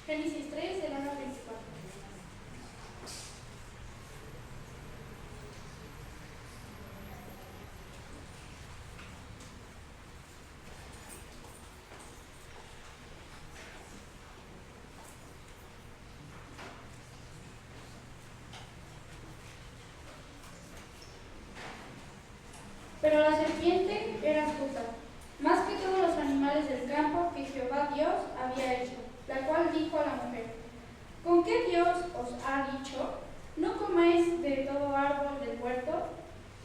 Génesis 3, del 1 al 24. Pero la serpiente era astuta, más que todos los animales del campo que Jehová Dios había hecho, la cual dijo a la mujer: ¿Con qué Dios os ha dicho? ¿No comáis de todo árbol del huerto?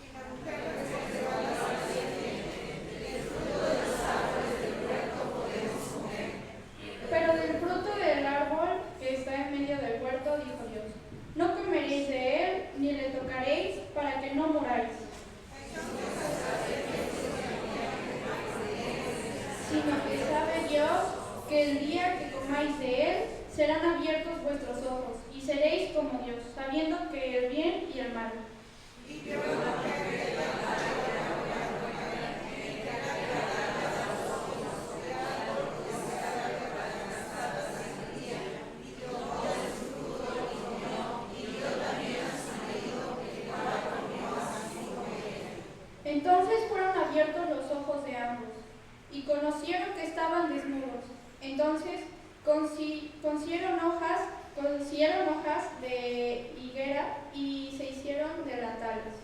Y la mujer respondió a la serpiente: del fruto de los árboles del huerto podemos comer. Pero del fruto del árbol que está en medio del huerto, dijo Dios: no comeréis de él, ni le tocaréis, para que no muráis. Sino que sabe Dios que el día que comáis de él, serán abiertos vuestros ojos, y seréis como Dios, sabiendo que el bien y el mal. Y vio la mujer que la Entonces fueron abiertos los ojos de ambos, y conocieron que estaban desnudos. Entonces consiguieron hojas de higuera y se hicieron delantales.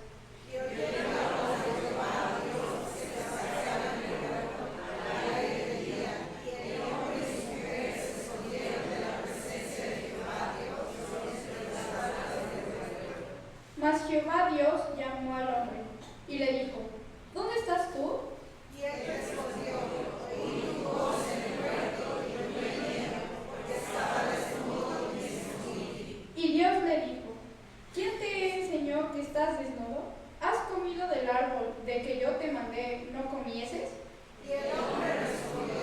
y oyeron la voz de Jehová Dios que se acercaba en el huerto al aire del día, y el hombre y su mujer se escondieron de la presencia de Jehová Dios entre los árboles del huerto. Mas Jehová Dios llamó al hombre y le dijo: ¿dónde estás tú? Y él respondió: oí tu voz en el huerto y me fui miedo, porque estaba desnudo y me escondí. Y Dios le dijo: ¿quién te enseñó que estás desnudo? ¿Has comido del árbol de que yo te mandé no comieses? Y el hombre respondió: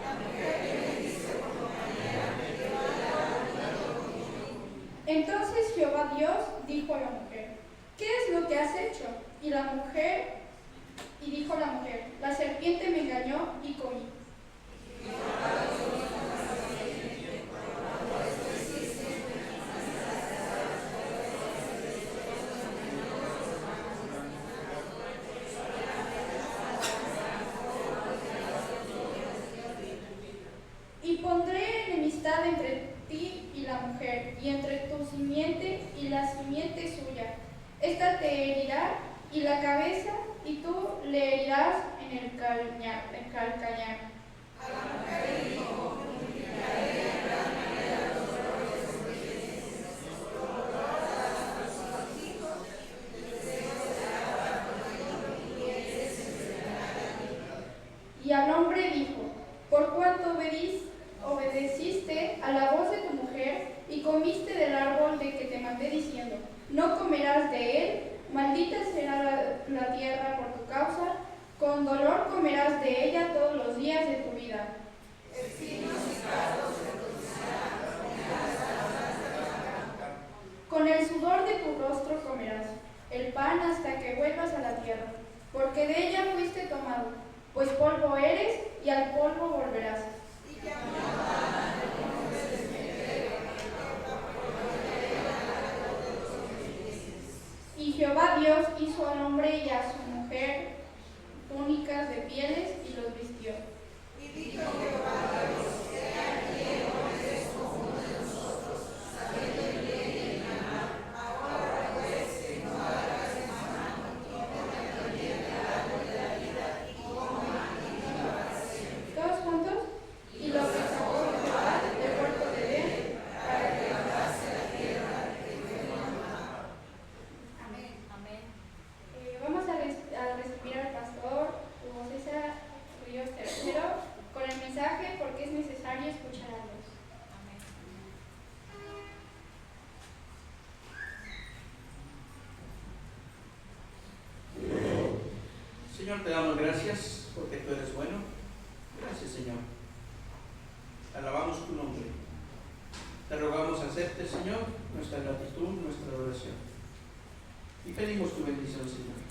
la mujer que me diste por compañera me dio algo conmigo. Entonces Jehová Dios dijo a la mujer: ¿qué es lo que has hecho? Y dijo la mujer: la serpiente me engañó y comí. Y pondré enemistad entre ti y la mujer, y entre tu simiente y la simiente suya. Esta te herirá y la cabeza, y tú le herirás en el calcañar. A la mujer le dijo: multiplicaré en gran manera los dolores de tus bienes, por dolor darás a tus hijos, y el deseo será para tu marido, y él se enseñará a ti. Y al hombre dijo: por cuanto obedeciste a la voz de tu mujer, y comiste del árbol de que te mandé diciendo: no comerás de él, maldita será la tierra por tu causa, con dolor comerás de ella todos los días de tu vida. Espinos y cardos te producirán, comerás a las alas de la boca. Con el sudor de tu rostro comerás el pan hasta que vuelvas a la tierra, porque de ella fuiste tomado, pues polvo eres y al polvo volverás. Y llamó a el nombre de su mujer, Y Jehová Dios hizo al hombre y a su mujer túnicas de pieles y los vistió. y dijo Jehová Dios: he aquí el hombre es como uno de nosotros, sabiendo el bien y el mal. Ahora pues, que no hagas más mal, y coma también del árbol de la vida, y coma y viva para siempre. ¿Todos juntos? Y lo que sacó Jehová del huerto de Edén. Para que labrase la tierra que fue formada. Amén. Vamos a recibir al pastor Hugo César Ríos III con el mensaje porque es necesario escuchar a Dios. Señor, te damos gracias porque tú eres bueno. Gracias, Señor. Alabamos tu nombre. Te rogamos acepte, Señor, nuestra gratitud, nuestra adoración. Y pedimos tu bendición, Señor.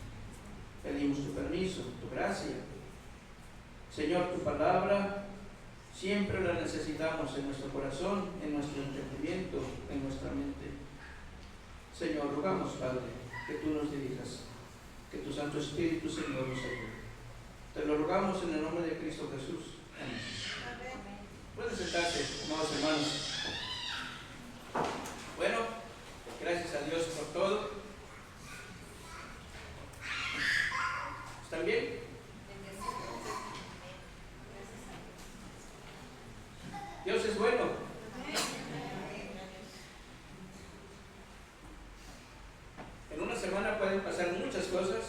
Pedimos tu permiso, tu gracia. Señor, tu palabra Siempre la necesitamos en nuestro corazón, en nuestro entendimiento, en nuestra mente. Señor, rogamos, Padre, que tú nos dirijas, que tu Santo Espíritu, Señor, nos ayude. Te lo rogamos en el nombre de Cristo Jesús. Amén. Pueden sentarse, amados hermanos. Bueno, gracias a Dios por todo. ¿Están bien? Dios es bueno. En una semana pueden pasar muchas cosas,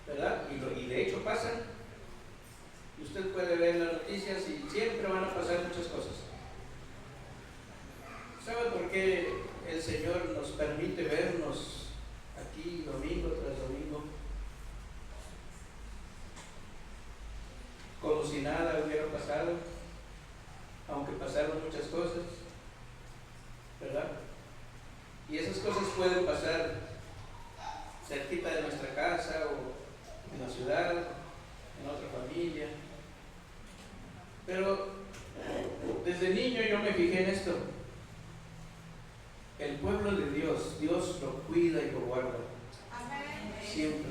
¿verdad? Y de hecho pasan. Y usted puede ver las noticias y siempre van a pasar muchas cosas. ¿Sabe por qué el Señor nos permite vernos aquí domingo tras domingo? Como si nada hubiera pasado, aunque pasaron muchas cosas, ¿verdad? Y esas cosas pueden pasar cerquita de nuestra casa o en la ciudad, en otra familia. Pero desde niño yo me fijé en esto. El pueblo de Dios, Dios lo cuida y lo guarda. Amén. Siempre.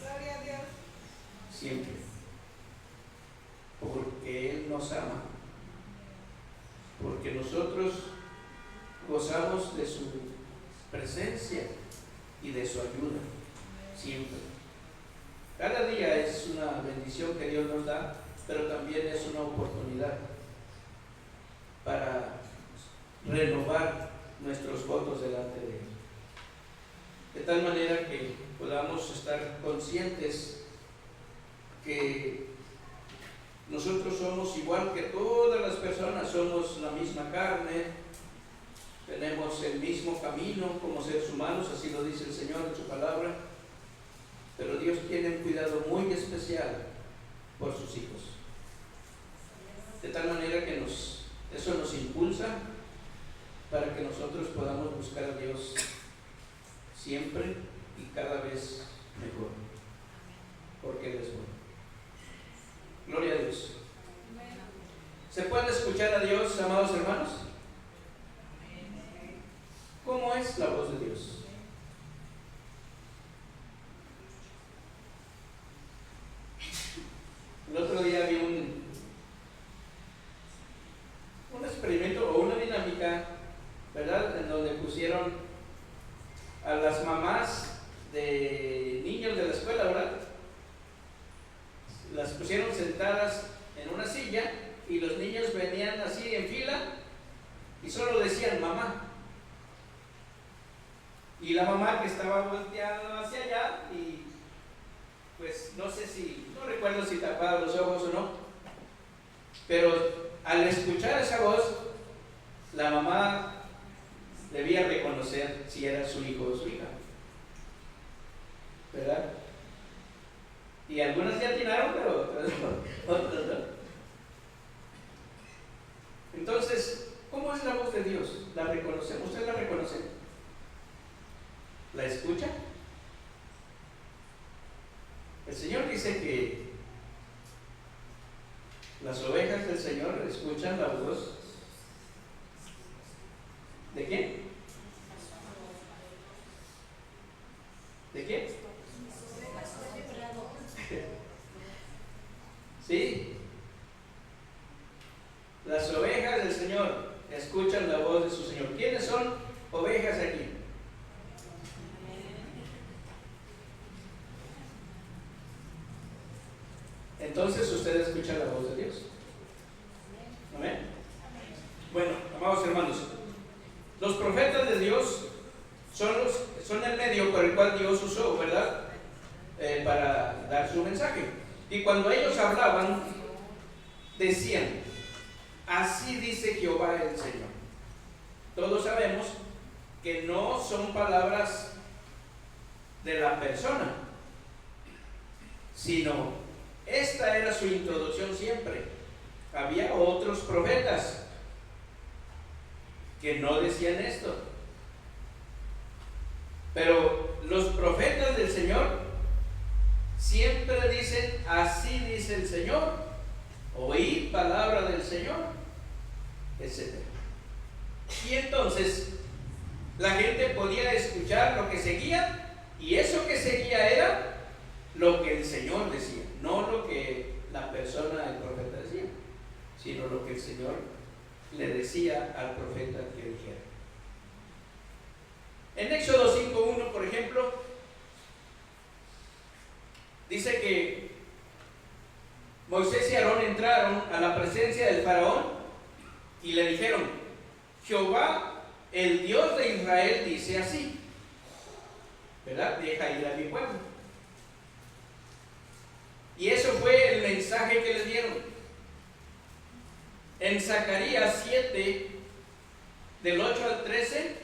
Gloria a Dios. Siempre. Porque Él nos ama. Porque nosotros gozamos de su presencia y de su ayuda. Siempre. Cada día es una bendición que Dios nos da, pero también es una oportunidad para renovar nuestros votos delante de Él. De tal manera que podamos estar conscientes que nosotros somos igual que todas las personas, somos la misma carne, tenemos el mismo camino como seres humanos, así lo dice el Señor en su palabra, pero Dios tiene un cuidado muy especial por sus hijos. De tal manera que eso nos impulsa para que nosotros podamos buscar a Dios siempre y cada vez mejor, porque Él es bueno. Gloria a Dios. ¿Se puede escuchar a Dios, amados hermanos? ¿Cómo es la voz de Dios? El otro día vi un experimento o una dinámica, ¿verdad? En donde pusieron a las mamás de niños de la escuela, ¿verdad? Las pusieron sentadas en una silla y los niños venían así en fila y solo decían mamá. Y la mamá que estaba volteando hacia allá y pues no recuerdo si tapaba los ojos o no, pero al escuchar esa voz, la mamá debía reconocer si era su hijo o su hija, ¿verdad? Y algunas ya atinaron, pero otras no. Entonces, ¿cómo es la voz de Dios? ¿La reconocemos? ¿Usted la reconoce? ¿La escucha? El Señor dice que las ovejas del Señor escuchan la voz ¿de quién? ¿De quién? Sí. Las ovejas del Señor escuchan la voz de su Señor. ¿Quiénes son ovejas aquí? Entonces usted escucha la voz de Dios. Amén. Bueno, amados hermanos, los profetas de Dios son el medio por el cual Dios usó, ¿verdad? Para dar su mensaje. Y cuando ellos hablaban, decían: así dice Jehová el Señor. Todos sabemos que no son palabras de la persona, sino esta era su introducción siempre. Había otros profetas que no decían esto, pero los profetas del Señor siempre dicen: así dice el Señor, oíd palabra del Señor, etc. Y entonces la gente podía escuchar lo que seguía, y eso que seguía era lo que el Señor decía, no lo que la persona del profeta decía, sino lo que el Señor le decía al profeta que dijera. En Éxodo 5:1, por ejemplo, dice que Moisés y Aarón entraron a la presencia del faraón y le dijeron: Jehová, el Dios de Israel, dice así, ¿verdad? Deja ir a mi pueblo. Y eso fue el mensaje que les dieron. En Zacarías 7, del 8 al 13,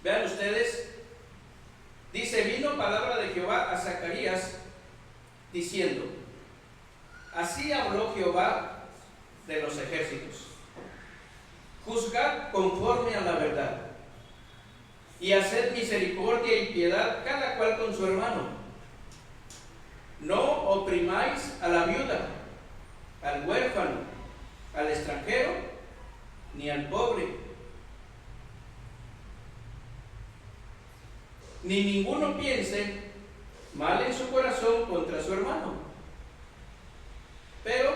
vean ustedes, dice: vino palabra de Jehová a Zacarías diciendo: así habló Jehová de los ejércitos, juzgad conforme a la verdad, y haced misericordia y piedad cada cual con su hermano. No oprimáis a la viuda, al huérfano, al extranjero, ni al pobre, ni ninguno piense mal en su corazón contra su hermano. Pero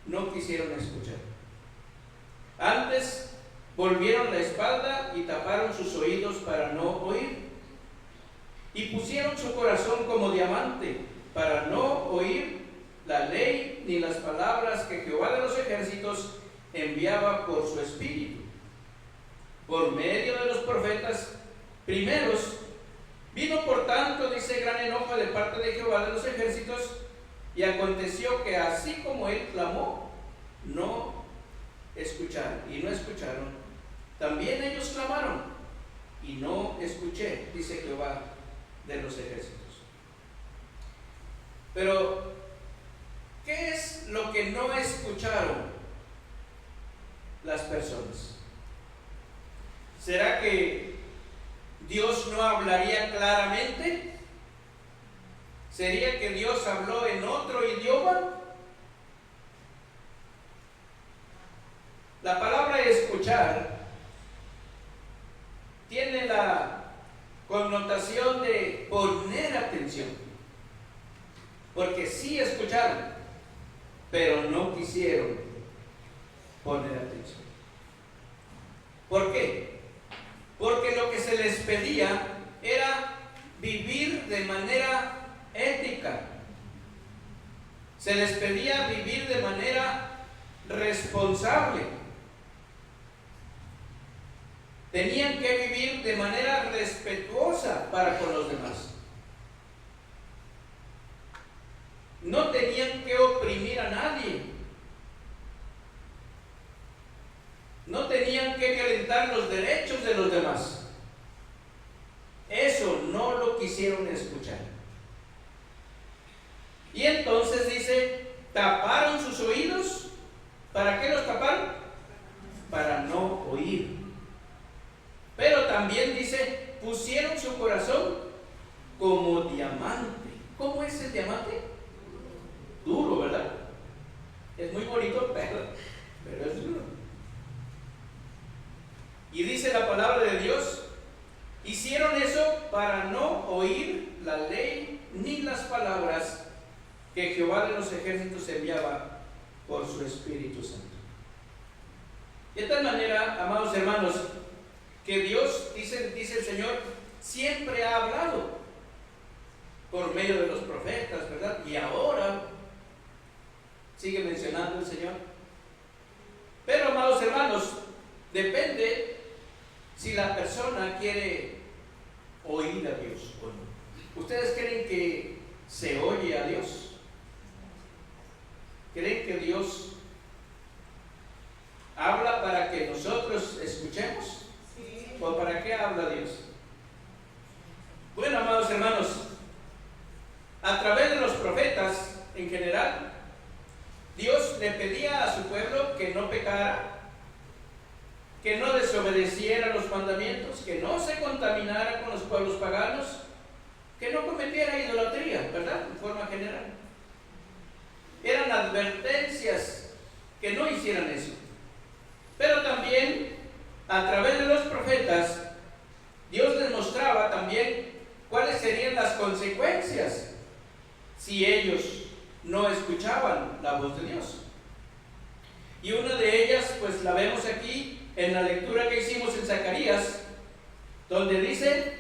no quisieron escuchar. Antes volvieron la espalda y taparon sus oídos para no oír. Y pusieron su corazón como diamante para no oír la ley ni las palabras que Jehová de los ejércitos enviaba por su espíritu. Por medio de los profetas primeros vino por tanto, dice, gran enojo de parte de Jehová de los ejércitos, y aconteció que así como él clamó, no escucharon, y no escucharon. También ellos clamaron, y no escuché, dice Jehová de los ejércitos. Pero, ¿qué es lo que no escucharon las personas? ¿Será que Dios no hablaría claramente? ¿Sería que Dios habló en otro idioma? La palabra escuchar tiene la connotación de poner atención, porque sí escucharon, pero no quisieron poner atención. ¿Por qué? Porque lo que se les pedía era vivir de manera ética. Se les pedía vivir de manera responsable. Tenían que vivir de manera respetuosa para con los demás. No tenían que oprimir a nadie. No tenían que violentar los derechos de los demás. Eso no lo quisieron escuchar. Y entonces dice, taparon sus oídos. ¿Para qué los taparon? Para no oír. Pero también dice, pusieron su corazón como diamante. ¿Cómo es el diamante? Duro, ¿verdad? Es muy bonito, pero es duro. Y dice la palabra de Dios, hicieron eso para no oír la ley ni las palabras que Jehová de los ejércitos enviaba por su Espíritu Santo. De tal manera, amados hermanos, que Dios, dice el Señor, siempre ha hablado por medio de los profetas, ¿verdad? Y ahora sigue mencionando el Señor. Pero, amados hermanos, depende si la persona quiere oír a Dios o no. ¿Ustedes creen que se oye a Dios? ¿Creen que Dios habla para que nosotros escuchemos? Sí. ¿O para qué habla Dios? Bueno, amados hermanos, a través de los profetas en general, Dios le pedía a su pueblo que no pecara, que no desobedeciera los mandamientos, que no se contaminara con los pueblos paganos, que no cometiera idolatría, ¿verdad? En forma general. eran advertencias que no hicieran eso. Pero también, a través de los profetas, Dios les mostraba también cuáles serían las consecuencias si ellos no escuchaban la voz de Dios. Y una de ellas, pues la vemos aquí en la lectura que hicimos en Zacarías, donde dice,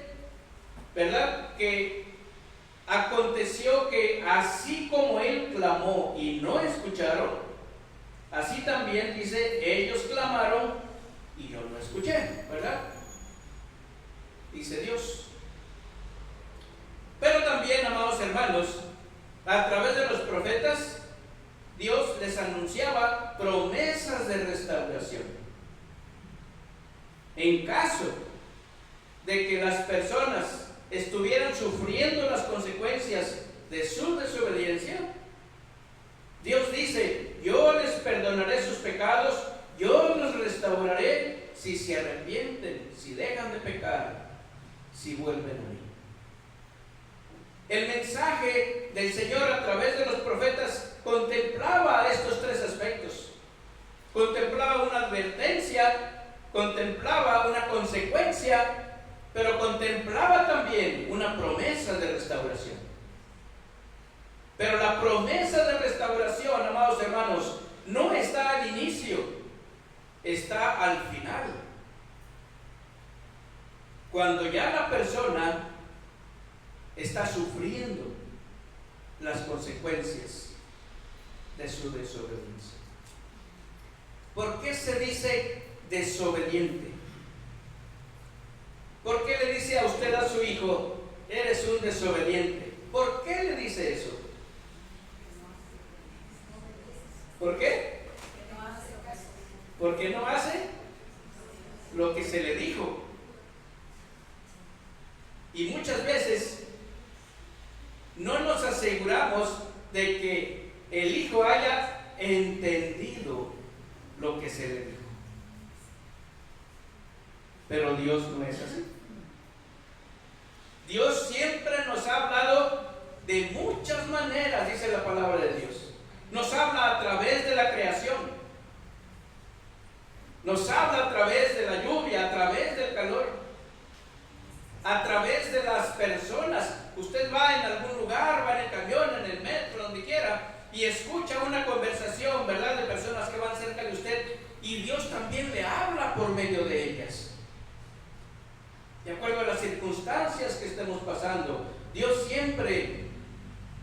¿verdad?, que aconteció que así como él clamó y no escucharon, así también dice, ellos clamaron y yo no escuché, ¿verdad? Dice Dios. Pero también, amados hermanos, a través de los profetas, Dios les anunciaba promesas de restauración. En caso de que las personas estuvieran sufriendo las consecuencias de su desobediencia, Dios dice, yo les perdonaré sus pecados, yo los restauraré si se arrepienten, si dejan de pecar, si vuelven a mí. El mensaje del Señor a través de los profetas contemplaba estos tres aspectos. Contemplaba una advertencia, contemplaba una consecuencia, pero contemplaba también una promesa de restauración. Pero la promesa de restauración, amados hermanos, no está al inicio, está al final. Cuando ya la persona está sufriendo las consecuencias de su desobediencia. ¿Por qué se dice desobediente? ¿Por qué le dice a usted a su hijo, eres un desobediente? ¿Por qué le dice eso? ¿Por qué? Porque no hace lo que se le dijo. Y muchas veces no nos aseguramos de que el hijo haya entendido lo que se le dijo. Pero Dios no es así. Dios siempre nos ha hablado de muchas maneras, dice la palabra de Dios. Nos habla a través de la creación. Nos habla a través de la lluvia, a través del calor, a través de las personas. Usted va en algún lugar, va en el camión, en el metro, donde quiera, y escucha una conversación, ¿verdad?, de personas que van cerca de usted, y Dios también le habla por medio de ellas. De acuerdo a las circunstancias que estemos pasando, Dios siempre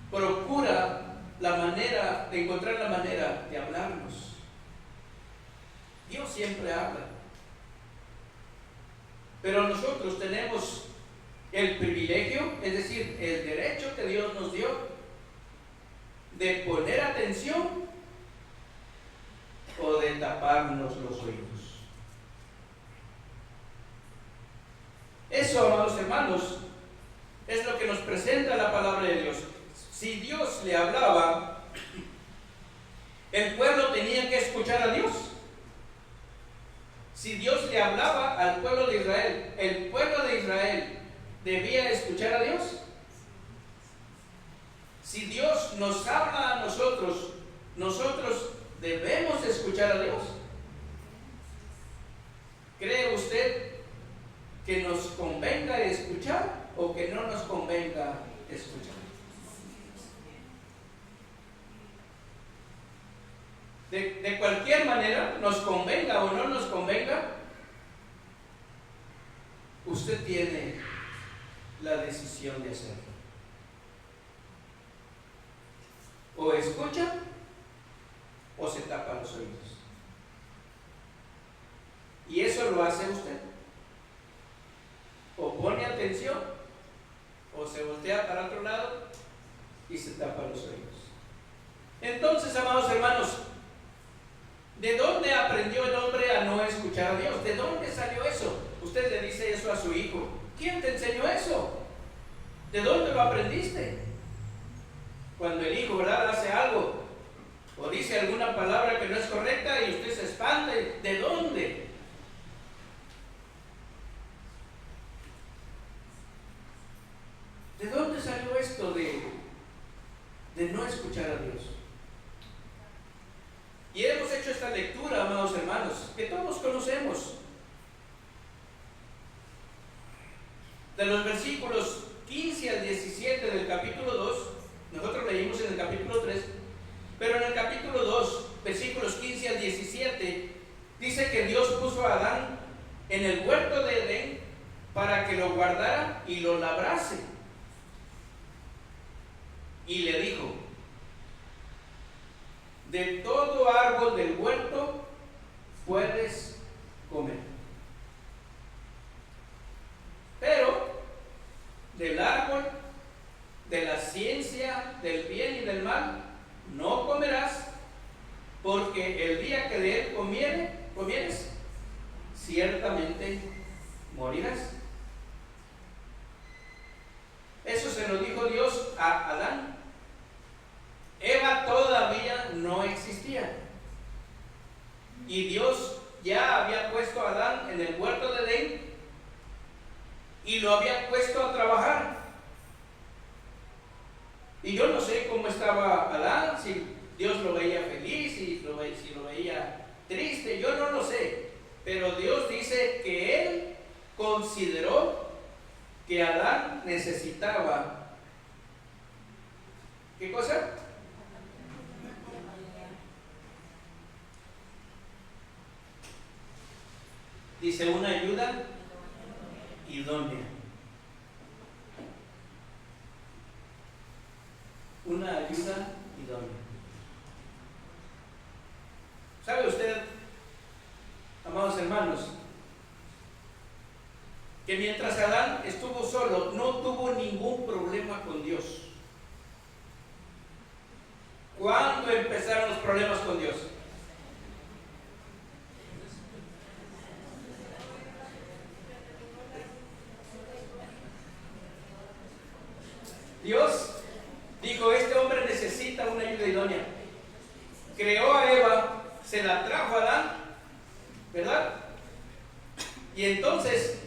procura la manera de encontrar la manera de hablarnos. Dios siempre habla. Pero nosotros tenemos el privilegio, es decir, el derecho que Dios nos dio de poner atención o de taparnos los oídos. Eso, amados hermanos, es lo que nos presenta la palabra de Dios. Si Dios le hablaba, el pueblo tenía que escuchar a Dios. Si Dios le hablaba al pueblo de Israel, el pueblo de Israel debía escuchar a Dios. Si Dios nos habla a nosotros, nosotros debemos escuchar a Dios. ¿Cree usted que nos convenga escuchar o que no nos convenga escuchar? De cualquier manera, nos convenga o no nos convenga, usted tiene la decisión de hacerlo. O escucha o se tapa los oídos. Y eso lo hace usted. O pone atención o se voltea para otro lado y se tapa los oídos. Entonces, amados hermanos, ¿de dónde aprendió el hombre a no escuchar a Dios? ¿De dónde salió eso? Usted le dice eso a su hijo. ¿Quién te enseñó eso? ¿De dónde lo aprendiste? Cuando el hijo, ¿verdad?, hace algo o dice alguna palabra que no es correcta y usted se espanta, ¿de dónde? ¿De dónde salió esto de no escuchar a Dios? dice que Dios puso a Adán en el huerto de Edén para que lo guardara y lo labrase. Y le dijo: de todo árbol del huerto puedes comer, pero del árbol de la ciencia del bien y del mal no comerás, porque el día que de él comieres, ciertamente morirás. Eso se lo dijo Dios a Adán. Eva todavía no existía, y Dios ya había puesto a Adán en el huerto de Edén y lo había puesto a trabajar. Y yo no sé cómo estaba Adán, si Dios lo veía feliz, si lo veía triste, yo no lo sé. Pero Dios dice que Él consideró que Adán necesitaba, ¿qué cosa? Dice, una ayuda idónea. Una ayuda idónea. ¿Sabe usted, amados hermanos, que mientras Adán estuvo solo, no tuvo ningún problema con Dios? ¿Cuándo empezaron los problemas con Dios? Dios dijo: este hombre necesita una ayuda idónea. Creó a Eva, se la trajo a Adán, ¿verdad? Y entonces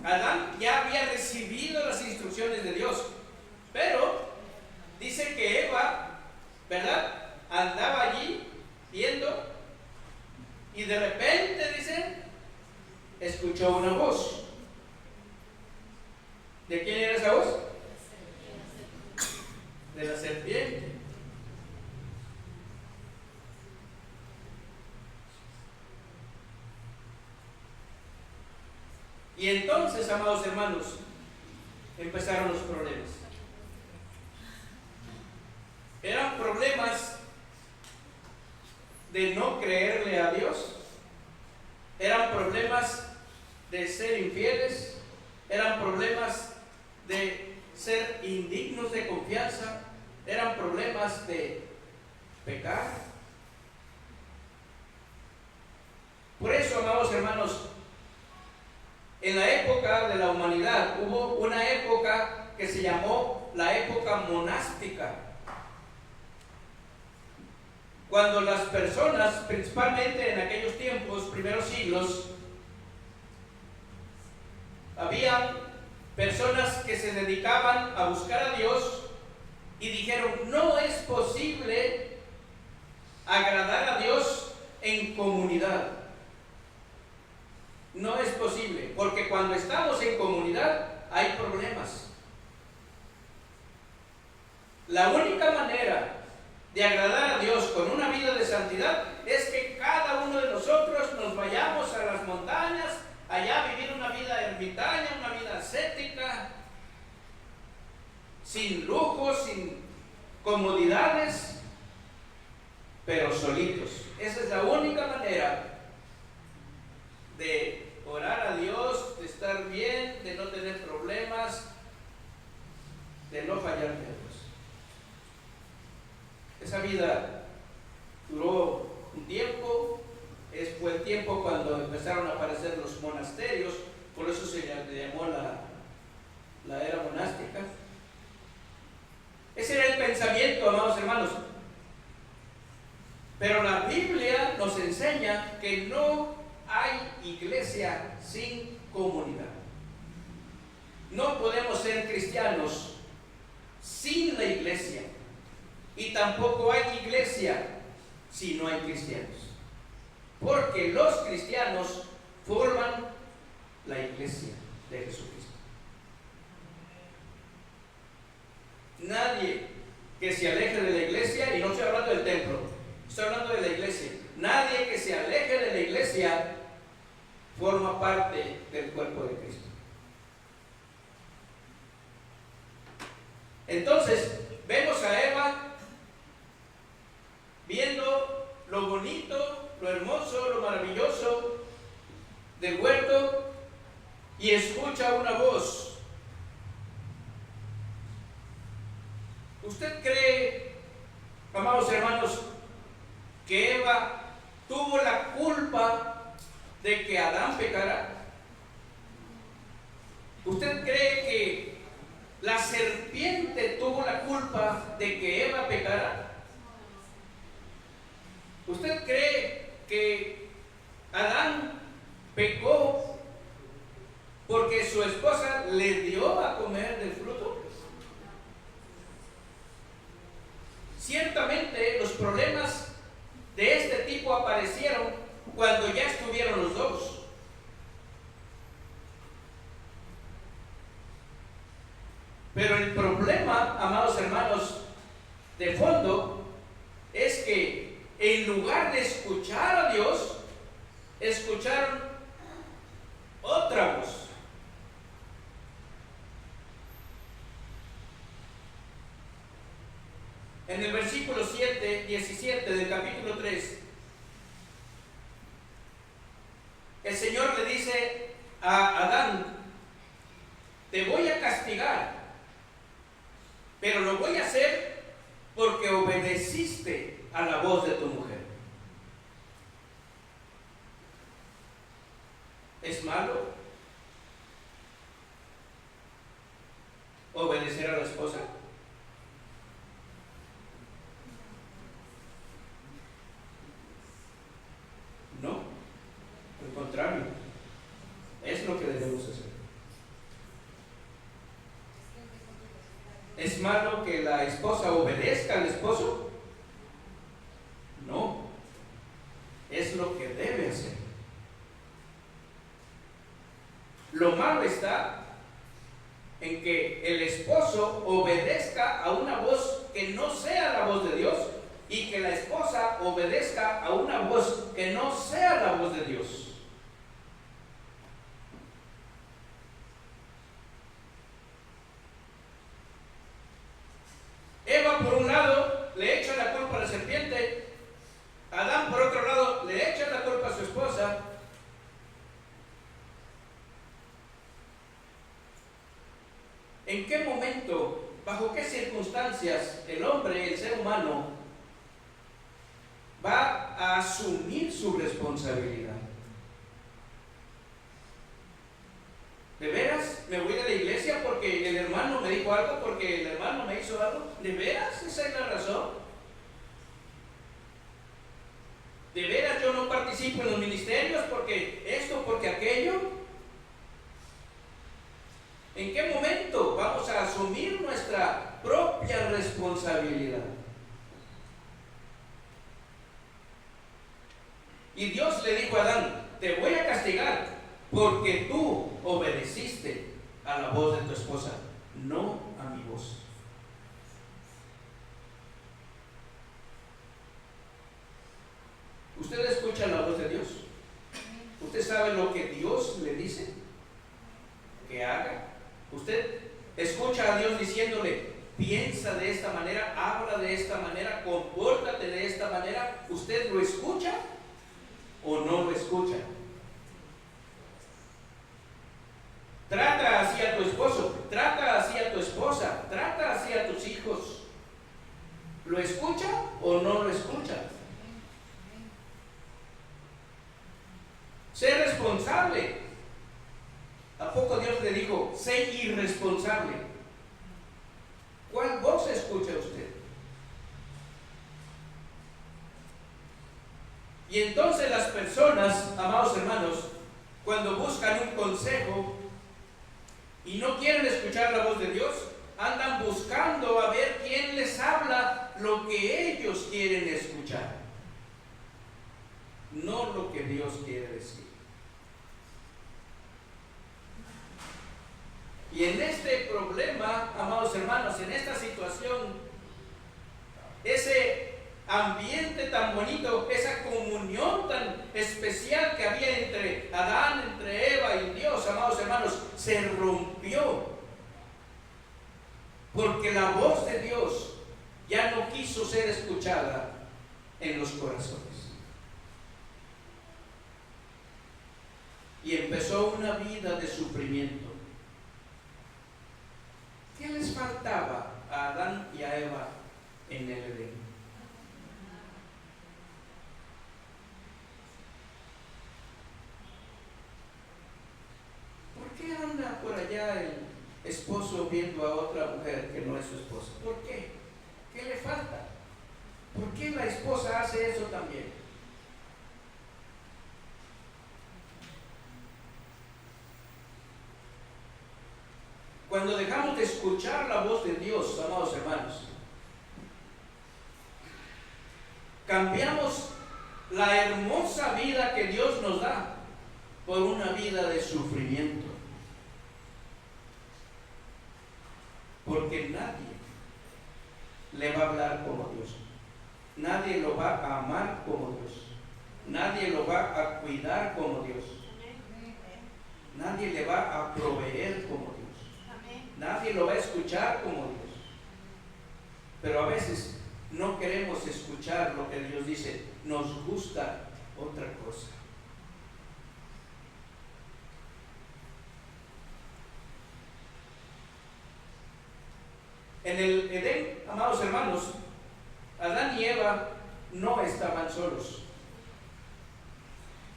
Adán ya había recibido las instrucciones de Dios, pero dice que Eva, ¿verdad?, andaba allí viendo, y de repente, dice, escuchó una voz. ¿De quién era esa voz? De la serpiente. Y entonces, amados hermanos, empezaron los problemas. Eran problemas de no creerle a Dios, eran problemas de ser infieles, eran problemas de ser indignos de confianza, eran problemas de pecar. Por eso, amados hermanos, en la época de la humanidad hubo una época que se llamó la época monástica, cuando las personas, principalmente en aquellos tiempos, primeros siglos, había personas que se dedicaban a buscar a Dios y dijeron: no es posible agradar a Dios en comunidad. No es posible, porque cuando estamos en comunidad hay problemas. La única manera de agradar a Dios con una vida de santidad es que cada uno de nosotros nos vayamos a las montañas, allá a vivir una vida ermitaña, una vida ascética, sin lujos, sin comodidades, pero solitos. Esa es la única manera de orar a Dios, de estar bien, de no tener problemas, de no fallarle a Dios. Esa vida duró un tiempo, fue el tiempo cuando empezaron a aparecer los monasterios, por eso se le llamó la era monástica. Ese era el pensamiento, amados hermanos. Pero la Biblia nos enseña que no hay iglesia sin comunidad. No podemos ser cristianos sin la iglesia, y tampoco hay iglesia si no hay cristianos, porque los cristianos forman la iglesia de Jesucristo. Nadie que se aleje de la iglesia, y no estoy hablando del templo, estoy hablando de la iglesia, nadie que se aleje de la iglesia iglesia forma parte del cuerpo de Cristo. Entonces, vemos a Eva viendo lo bonito, lo hermoso, lo maravilloso del huerto y escucha una voz. ¿Usted cree, amados hermanos, que Eva tuvo la culpa de que Adán pecara? ¿Usted cree que la serpiente tuvo la culpa de que Eva pecara? ¿Usted cree que Adán pecó porque su esposa le dio a comer del fruto? Ciertamente los problemas de este tipo aparecieron cuando ya estuvieron los dos. Pero el problema, amados hermanos, de fondo, es que en lugar de escuchar a Dios, escucharon otra voz. En el versículo 17 del capítulo 3, el Señor le dice a Adán: te voy a castigar, pero lo voy a hacer porque obedeciste a la voz de tu mujer. ¿Es malo obedecer a la esposa? No, al contrario, es lo que debemos hacer. ¿Es malo que la esposa obedezca al esposo? No, es lo que debe hacer. Lo malo está en que el esposo obedezca a una voz que no sea la voz de Dios y que la esposa obedezca a una voz que no sea la voz de Dios. Eva por un lado le echa la culpa a la serpiente, Adán por otro lado le echa la culpa a su esposa. ¿En qué momento, bajo qué circunstancias el hombre, el ser humano, va a asumir su responsabilidad? ¿De veras me voy de la iglesia porque el hermano me dijo algo, porque el hermano me hizo algo? ¿De veras esa es la razón? ¿De veras yo no participo en los ministerios porque esto, porque aquello? ¿En qué momento vamos a asumir nuestra propia responsabilidad? Y Dios le dijo a Adán: te voy a castigar porque tú obedeciste a la voz de tu esposa, no a mi voz. ¿Usted escucha la voz de Dios? ¿Usted sabe lo que Dios le dice que haga? ¿Usted escucha a Dios diciéndole: piensa de esta manera, habla de esta manera, compórtate de esta manera? ¿Usted lo escucha o no lo escucha? Trata así a tu esposo, trata así a tu esposa, trata así a tus hijos. ¿Lo escucha o no lo escucha? Sé responsable. ¿A poco Dios le dijo: sé irresponsable? ¿Cuál voz escucha usted? Y entonces las personas, amados hermanos, cuando buscan un consejo y no quieren escuchar la voz de Dios, andan buscando a ver quién les habla lo que ellos quieren escuchar, no lo que Dios quiere decir. Y en este problema, amados hermanos, en esta situación, ese ambiente tan bonito, esa comunión tan especial especial que había entre Adán, entre Eva y Dios, amados hermanos, se rompió. Porque la voz de Dios ya no quiso ser escuchada en los corazones. Y empezó una vida de sufrimiento. ¿Qué les faltaba a Adán y a Eva en el Edén? ¿Por qué anda por allá el esposo viendo a otra mujer que no es su esposa? ¿Por qué? ¿Qué le falta? ¿Por qué la esposa hace eso también? Cuando dejamos de escuchar la voz de Dios, amados hermanos, cambiamos la hermosa vida que Dios nos da por una vida de sufrimiento. Porque nadie le va a hablar como Dios. Nadie lo va a amar como Dios. Nadie lo va a cuidar como Dios. Nadie le va a proveer como Dios. Nadie lo va a escuchar como Dios. Pero a veces no queremos escuchar lo que Dios dice. Nos gusta otra cosa. En el Edén, amados hermanos, Adán y Eva no estaban solos.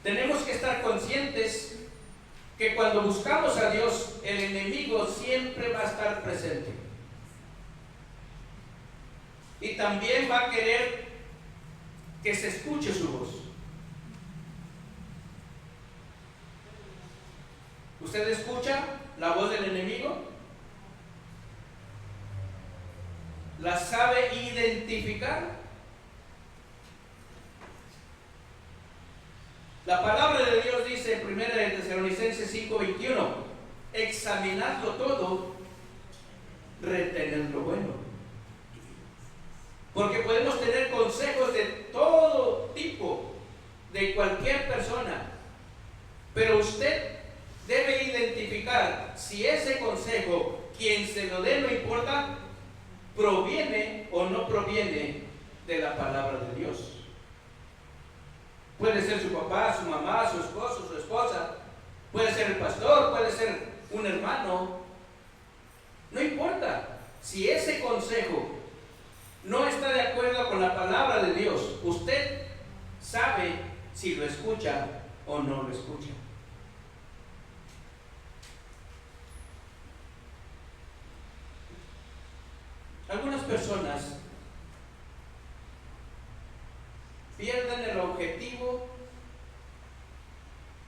Tenemos que estar conscientes que cuando buscamos a Dios, el enemigo siempre va a estar presente. Y también va a querer que se escuche su voz. ¿Usted escucha la voz del enemigo? ¿La sabe identificar? La palabra de Dios dice en 1 Tesalonicenses 5:21: examinadlo todo, retened lo bueno. Porque podemos tener consejos de todo tipo, de cualquier persona, pero usted debe identificar si ese consejo, quien se lo dé, no importa, proviene o no proviene de la palabra de Dios. Puede ser su papá, su mamá, su esposo, su esposa, puede ser el pastor, puede ser un hermano. No importa. Si ese consejo no está de acuerdo con la palabra de Dios, usted sabe si lo escucha o no lo escucha. Algunas personas pierden el objetivo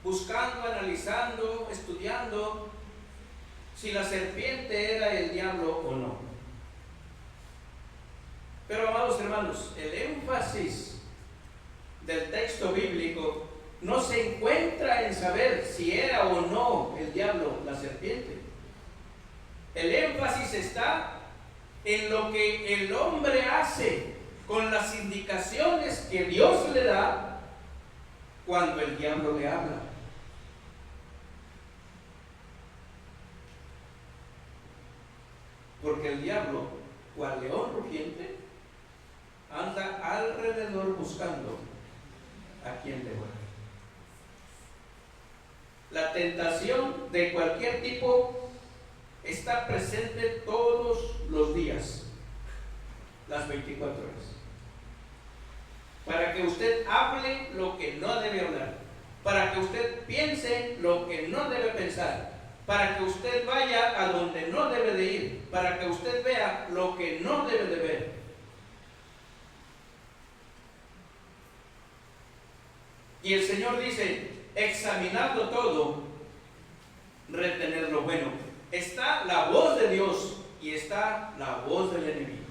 buscando, analizando, estudiando si la serpiente era el diablo o no. Pero, amados hermanos, el énfasis del texto bíblico no se encuentra en saber si era o no el diablo la serpiente. El énfasis está en lo que el hombre hace con las indicaciones que Dios le da cuando el diablo le habla. Porque el diablo, cual león rugiente, anda alrededor buscando a quien devorar. La tentación de cualquier tipo está presente todos los días, las 24 horas. Para que usted hable lo que no debe hablar, para que usted piense lo que no debe pensar, para que usted vaya a donde no debe de ir, para que usted vea lo que no debe de ver. Y el Señor dice: examinadlo todo, retener lo bueno. Está la voz de Dios y está la voz del enemigo.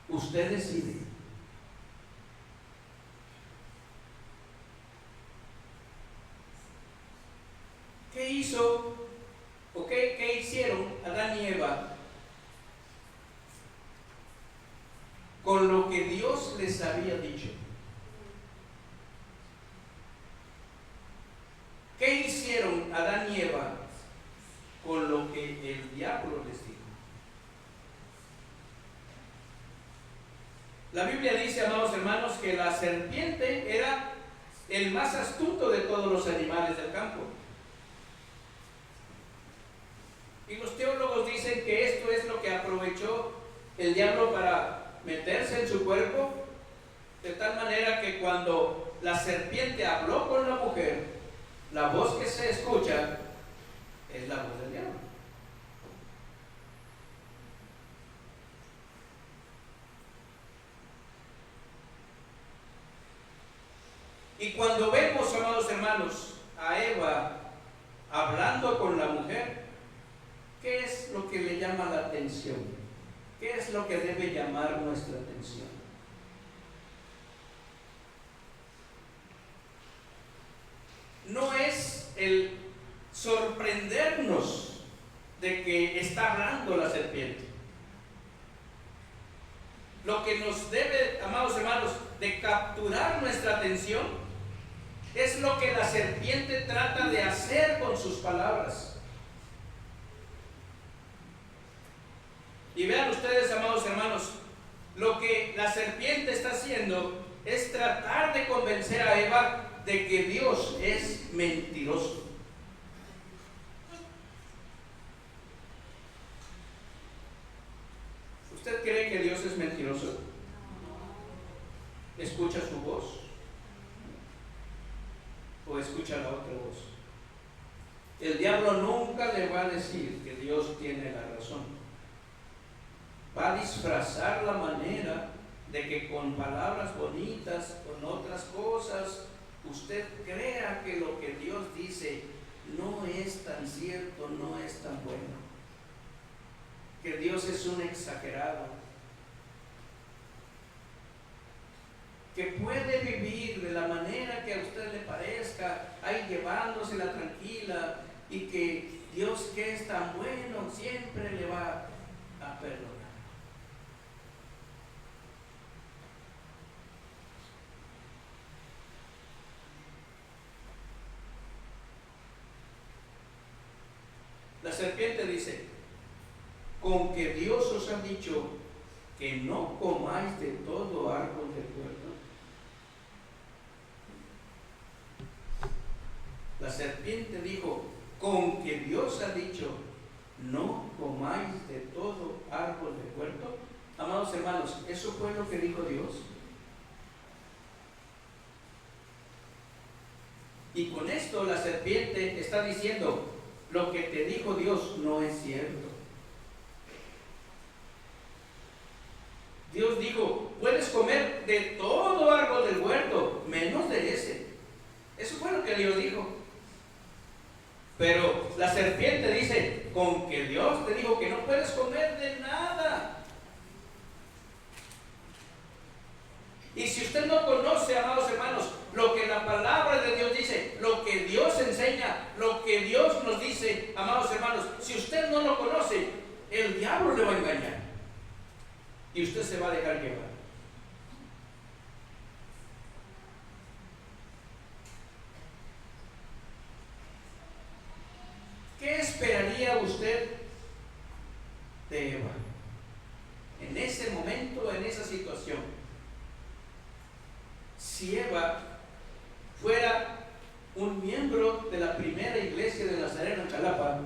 Usted decide. ¿Qué hizo o qué hicieron Adán y Eva con lo que Dios les había dicho? hicieron Adán y Eva con lo que el diablo les dijo. La Biblia dice, amados hermanos, que la serpiente era el más astuto de todos los animales del campo. Y los teólogos dicen que esto es lo que aprovechó el diablo para meterse en su cuerpo, de tal manera que cuando la serpiente habló con la mujer, la voz que se escucha es la voz del diablo. Y cuando vemos, amados hermanos, a Eva hablando con la mujer, ¿qué es lo que le llama la atención? ¿Qué es lo que debe llamar nuestra atención? No es el sorprendernos de que está hablando la serpiente. Lo que nos debe, amados hermanos, de capturar nuestra atención es lo que la serpiente trata de hacer con sus palabras. Y vean ustedes, amados hermanos, lo que la serpiente está haciendo es tratar de convencer a Eva de que Dios es mentiroso. ¿Usted cree que Dios es mentiroso? ¿Escucha su voz? ¿O escucha la otra voz? El diablo nunca le va a decir que Dios tiene la razón. Va a disfrazar la manera de que con palabras bonitas, con otras cosas, usted crea que lo que Dios dice no es tan cierto, no es tan bueno. Que Dios es un exagerado. Que puede vivir de la manera que a usted le parezca, ahí llevándosela tranquila, y que Dios, que es tan bueno, siempre le va a perdonar. La serpiente dice, con que Dios os ha dicho que no comáis de todo árbol del huerto. La serpiente dijo, con que Dios ha dicho, no comáis de todo árbol del huerto. Amados hermanos, ¿eso fue lo que dijo Dios? Y con esto la serpiente está diciendo, lo que te dijo Dios no es cierto. Dios dijo, puedes comer de todo árbol del huerto, menos de ese. Eso fue lo que Dios dijo. Pero la serpiente dice, con que Dios te dijo que no puedes comer de nada. Y si usted no conoce, amados hermanos, lo que la palabra de Dios dice, lo que Dios enseña, lo que Dios nos dice, amados hermanos, si usted no lo conoce, el diablo le va a engañar. Y usted se va a dejar llevar. ¿Qué esperaría usted de Eva en ese momento, en esa situación? Si Eva fuera un miembro de la primera iglesia de Nazareno en Jalapa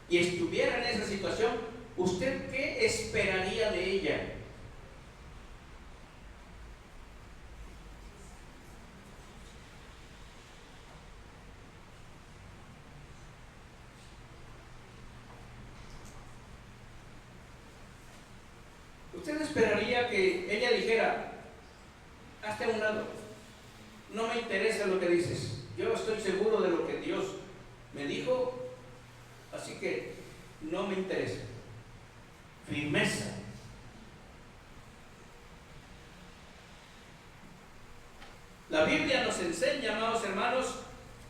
y estuviera en esa situación, ¿usted qué esperaría de ella? ¿Usted esperaría que ella dijera, hazte a un lado, no me interesa lo que dices, yo estoy seguro de lo que Dios me dijo, así que no me interesa? Firmeza. La Biblia nos enseña, amados hermanos,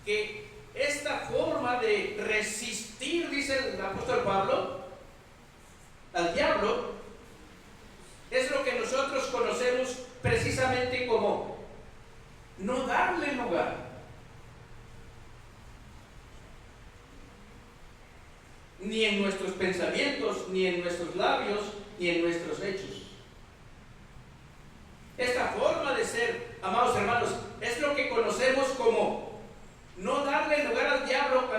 que esta forma de resistir, dice el apóstol Pablo, al diablo, es lo que nosotros conocemos precisamente como no darle lugar. ni en nuestros pensamientos, ni en nuestros labios, ni en nuestros hechos. Esta forma de ser, amados hermanos, es lo que conocemos como no darle lugar al diablo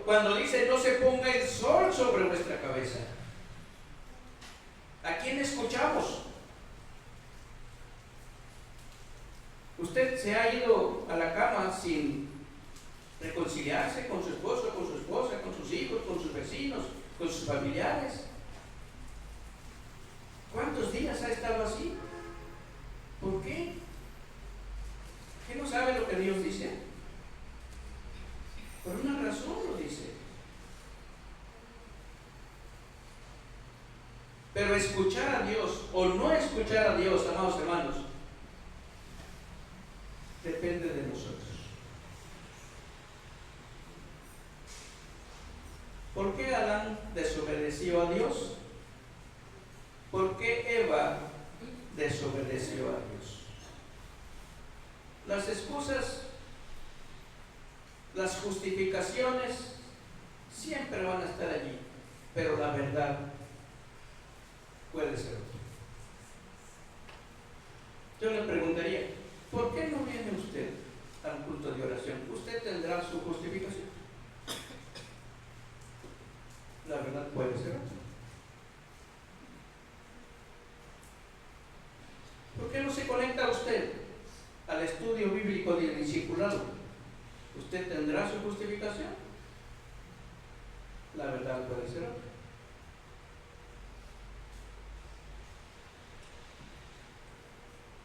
cuando dice no se ponga el sol sobre vuestra cabeza. ¿A quién escuchamos? Usted se ha ido a la cama sin reconciliarse con su esposo, con su esposa, con sus hijos, con sus vecinos, con sus familiares. ¿Cuántos días ha estado así? ¿Por qué? ¿Qué no sabe lo que Dios dice? Por una razón lo dice. Pero escuchar a Dios o no escuchar a Dios, amados hermanos, depende de nosotros. ¿Por qué Adán desobedeció a Dios? ¿Por qué Eva desobedeció a Dios? Las excusas, las justificaciones siempre van a estar allí, pero la verdad puede ser otra. Yo le preguntaría, ¿por qué no viene usted a un culto de oración? Usted tendrá su justificación. La verdad puede ser otra. ¿Por qué no se conecta usted al estudio bíblico del discipulado? ¿Usted tendrá su justificación? La verdad puede ser otra.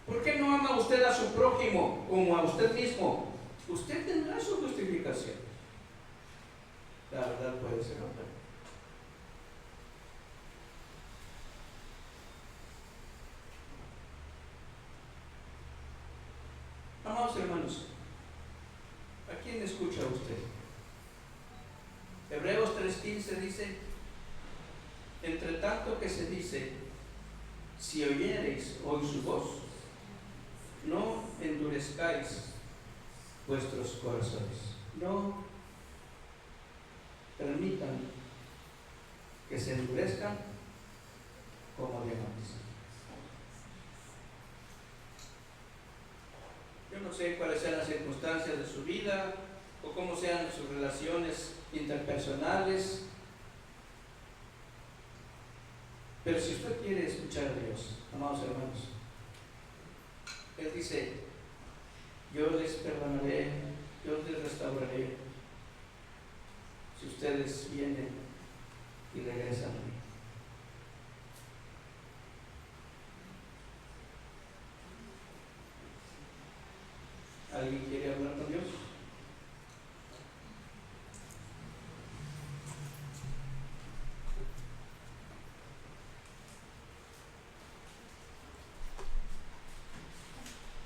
¿Por qué no ama usted a su prójimo como a usted mismo? Usted tendrá su justificación. La verdad puede ser otra. Amados hermanos, ¿a quién escucha usted? Hebreos 3:15 dice, entre tanto que se dice, si oyereis hoy su voz, no endurezcáis vuestros corazones. No permitan que se endurezcan como diamantes. Yo no sé cuáles sean las circunstancias de su vida o cómo sean sus relaciones interpersonales, pero si usted quiere escuchar a Dios, amados hermanos, Él dice, yo les perdonaré, yo les restauraré, si ustedes vienen y regresan a mí. ¿Alguien quiere hablar con Dios?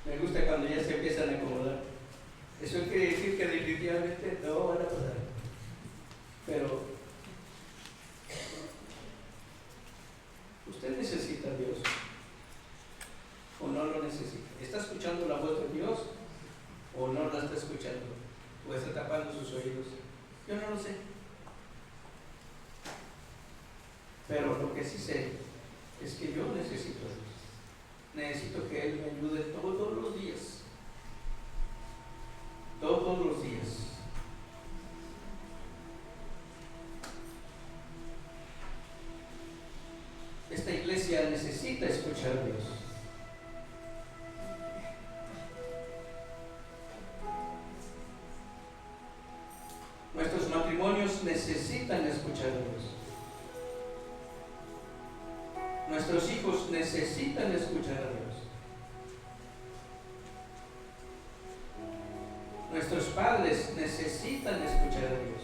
Me gusta cuando ya se empiezan a acomodar. Eso quiere decir que definitivamente no van a pasar. Pero usted necesita a Dios o no lo necesita. ¿Está escuchando la voz de Dios o no la está escuchando? ¿O está tapando sus oídos? Yo no lo sé. Pero lo que sí sé es que yo necesito a Dios. Necesito que Él me ayude todos los días. Todos los días. Esta iglesia necesita escuchar a Dios. Nuestros matrimonios necesitan escuchar a Dios. Nuestros hijos necesitan escuchar a Dios. Nuestros padres necesitan escuchar a Dios.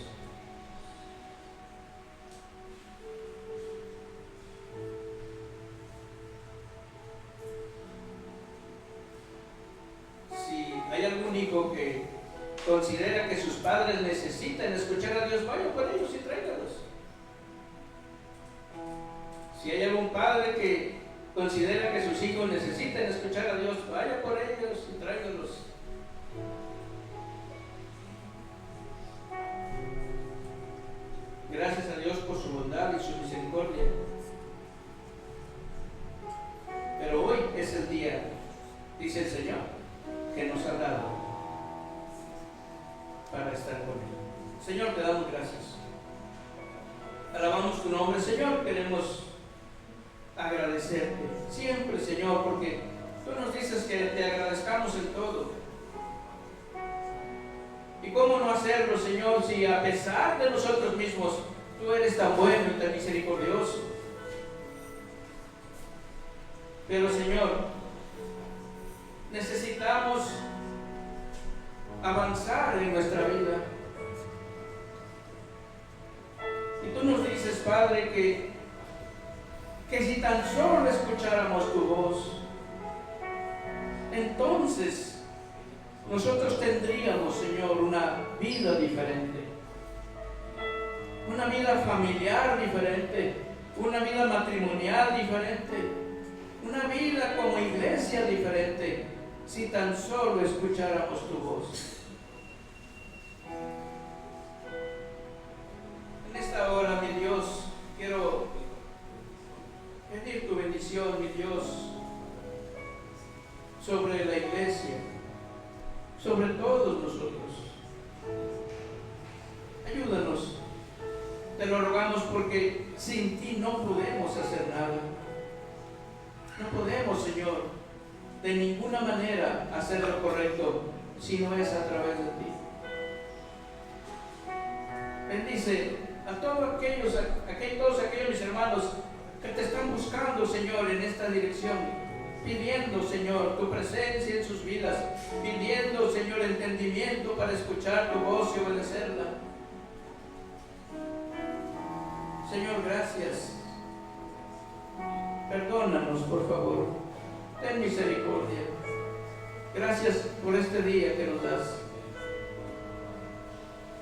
Si hay algún hijo que considera que sus padres necesitan escuchar a Dios, vaya por ellos y tráigalos. Si hay algún padre que considera que sus hijos necesitan escuchar a Dios, vaya por ellos y tráigalos. Gracias a Dios por su para estar con Él. Señor, te damos gracias. Alabamos tu nombre, Señor. Queremos agradecerte siempre, Señor, porque tú nos dices que te agradezcamos en todo. ¿Y cómo no hacerlo, Señor, si a pesar de nosotros mismos tú eres tan bueno y tan misericordioso? Pero, Señor, necesitamos avanzar en nuestra vida. Y tú nos dices, Padre, que si tan solo escucháramos tu voz, entonces nosotros tendríamos, Señor, una vida diferente, una vida familiar diferente, una vida matrimonial diferente, una vida como iglesia diferente, si tan solo escucháramos tu voz. En esta hora, mi Dios, quiero pedir tu bendición, mi Dios, sobre la iglesia, sobre todos nosotros. Ayúdanos, te lo rogamos, porque sin ti no podemos hacer nada. No podemos, Señor, de ninguna manera hacer lo correcto si no es a través de ti. Bendice a todos aquellos mis hermanos que te están buscando, Señor, en esta dirección, pidiendo, Señor, tu presencia en sus vidas, pidiendo, Señor, entendimiento para escuchar tu voz y obedecerla. Señor, gracias. Perdónanos, por favor. Ten misericordia. Gracias por este día que nos das.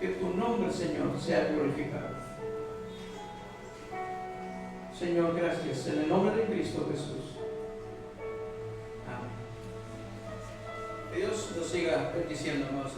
Que tu nombre, Señor, sea glorificado. Señor, gracias. En el nombre de Cristo Jesús. Amén. Que Dios nos siga bendiciendo, hermanos.